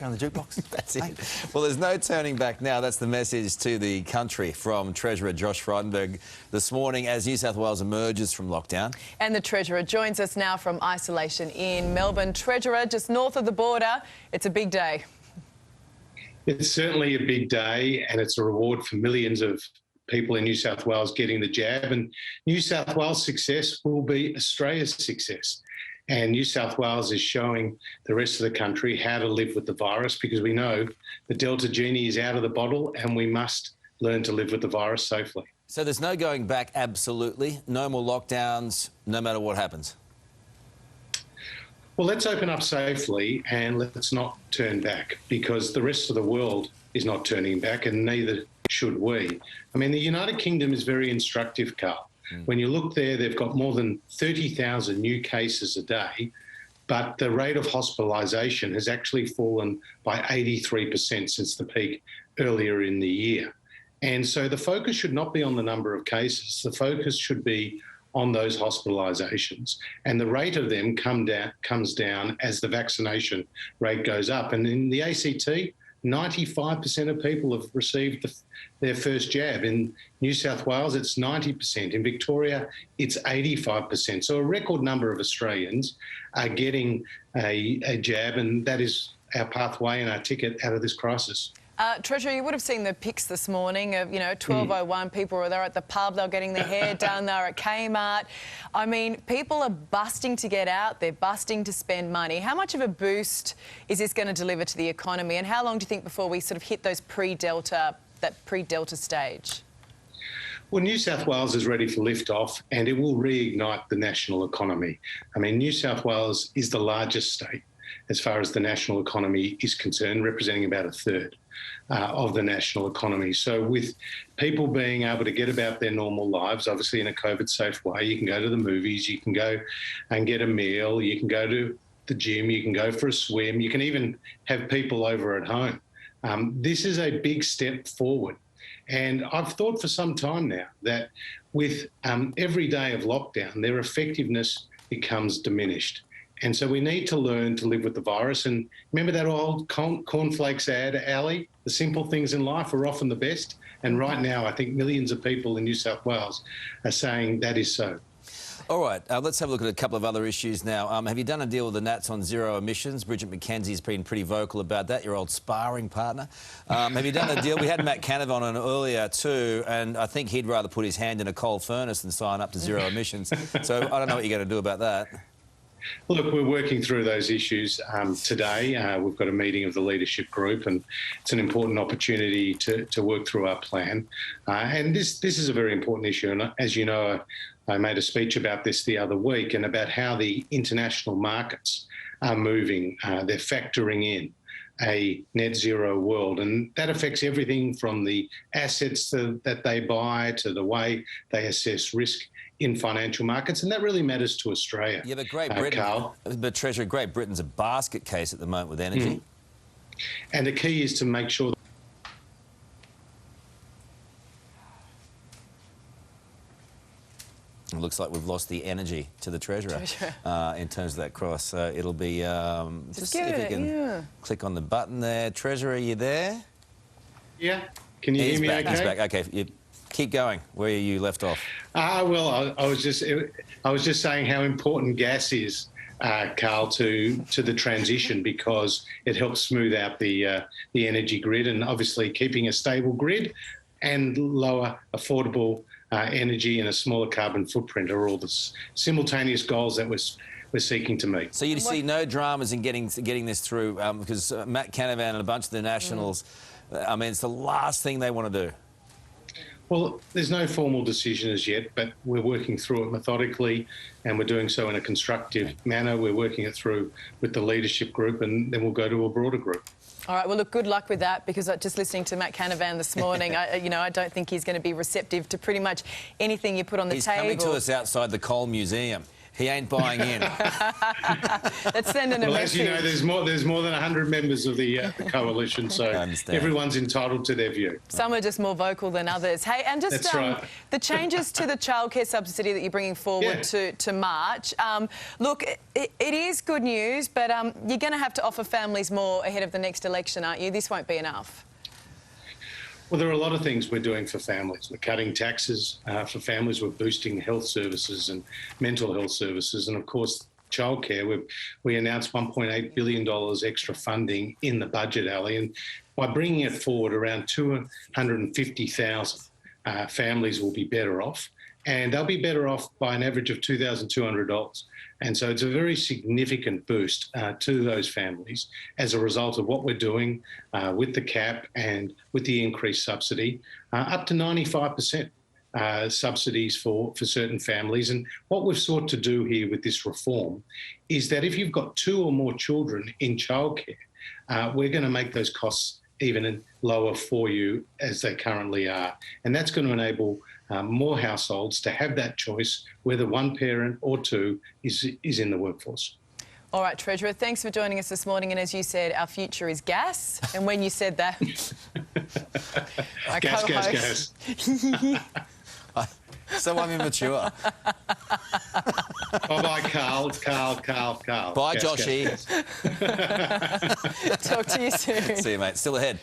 On the jukebox. That's it. Well, there's no turning back now. That's the message to the country from Treasurer Josh Frydenberg this morning as New South Wales emerges from lockdown. And the Treasurer joins us now from isolation in Melbourne. Treasurer, just north of the border, it's a big day. It's certainly a big day, and it's a reward for millions of people in New South Wales getting the jab. And New South Wales' success will be Australia's success. And New South Wales is showing the rest of the country how to live with the virus, because we know the Delta genie is out of the bottle and we must learn to live with the virus safely. So there's no going back, absolutely. No more lockdowns, no matter what happens. Well, let's open up safely and let's not turn back, because the rest of the world is not turning back, and neither should we. I mean, the United Kingdom is very instructive, Karl. When you look there, they've got more than 30,000 new cases a day, but the rate of hospitalisation has actually fallen by 83% since the peak earlier in the year. And so the focus should not be on the number of cases. The focus should be on those hospitalisations. And the rate of them comes down as the vaccination rate goes up. And in the ACT, 95% of people have received their first jab. In New South Wales, it's 90%. In Victoria, it's 85%. So a record number of Australians are getting a jab, and that is our pathway and our ticket out of this crisis. Treasurer, you would have seen the pics this morning of, 12:01, people were there at the pub, they were getting their hair done, they were at Kmart. I mean, people are busting to get out, they're busting to spend money. How much of a boost is this going to deliver to the economy, and how long do you think before we sort of hit those that pre-Delta stage? Well, New South Wales is ready for lift-off, and it will reignite the national economy. I mean, New South Wales is the largest state as far as the national economy is concerned, representing about a third of the national economy. So with people being able to get about their normal lives, obviously in a COVID-safe way, you can go to the movies, you can go and get a meal, you can go to the gym, you can go for a swim, you can even have people over at home. This is a big step forward. And I've thought for some time now that with every day of lockdown, their effectiveness becomes diminished. And so we need to learn to live with the virus. And remember that old cornflakes ad, Ali? The simple things in life are often the best. And right now, I think millions of people in New South Wales are saying that is so. All right, let's have a look at a couple of other issues now. Have you done a deal with the Nats on zero emissions? Bridget McKenzie's been pretty vocal about that, your old sparring partner. Have you done a deal? We had Matt Canavan on earlier too, and I think he'd rather put his hand in a coal furnace than sign up to zero emissions. So I don't know what you're going to do about that. Look, we're working through those issues today. We've got a meeting of the leadership group, and it's an important opportunity to work through our plan. And this is a very important issue. And as you know, I made a speech about this the other week, and about how the international markets are moving. They're factoring in a net zero world, and that affects everything from the assets that they buy to the way they assess risk in financial markets, and that really matters to Australia. Yeah, but Great Britain, Karl. But Treasurer, Great Britain's a basket case at the moment with energy. And the key is to make sure It looks like we've lost the energy to the Treasurer in terms of that cross. So it'll be just see if we can click on the button there. Treasurer, are you there? Yeah. Can you hear me okay? He's back. Okay, keep going where you left off. Well, I was just saying how important gas is, Karl, to the transition, because it helps smooth out the energy grid, and obviously keeping a stable grid and lower affordable energy and a smaller carbon footprint are all the simultaneous goals that we're seeking to meet. So you see no dramas in getting this through, because Matt Canavan and a bunch of the Nationals, I mean, it's the last thing they want to do. Well, there's no formal decision as yet, but we're working through it methodically, and we're doing so in a constructive manner. We're working it through with the leadership group, and then we'll go to a broader group. All right, well, look, good luck with that, because just listening to Matt Canavan this morning, I don't think he's going to be receptive to pretty much anything you put on the table. He's coming to us outside the Coal Museum. He ain't buying in. Let's send in a Well, message. as you know, there's more than 100 members of the coalition, so everyone's entitled to their view. Some are just more vocal than others. Hey, and just That's right. the changes to the childcare subsidy that you're bringing forward to March. Look, it is good news, but you're going to have to offer families more ahead of the next election, aren't you? This won't be enough. Well, there are a lot of things we're doing for families. We're cutting taxes for families. We're boosting health services and mental health services. And, of course, childcare. We announced $1.8 billion extra funding in the budget, Ali. And by bringing it forward, around 250,000 families will be better off. And they'll be better off by an average of $2,200. And so it's a very significant boost to those families as a result of what we're doing with the cap and with the increased subsidy, up to 95% subsidies for certain families. And what we've sought to do here with this reform is that if you've got 2 or more children in childcare, we're going to make those costs even lower for you as they currently are. And that's going to enable more households to have that choice, whether one parent or 2 is in the workforce. All right, Treasurer, thanks for joining us this morning. And as you said, our future is gas. And when you said that, Gas. So I'm immature. Bye-bye, Karl. Bye, Joshy. talk to you soon. See you, mate. Still ahead.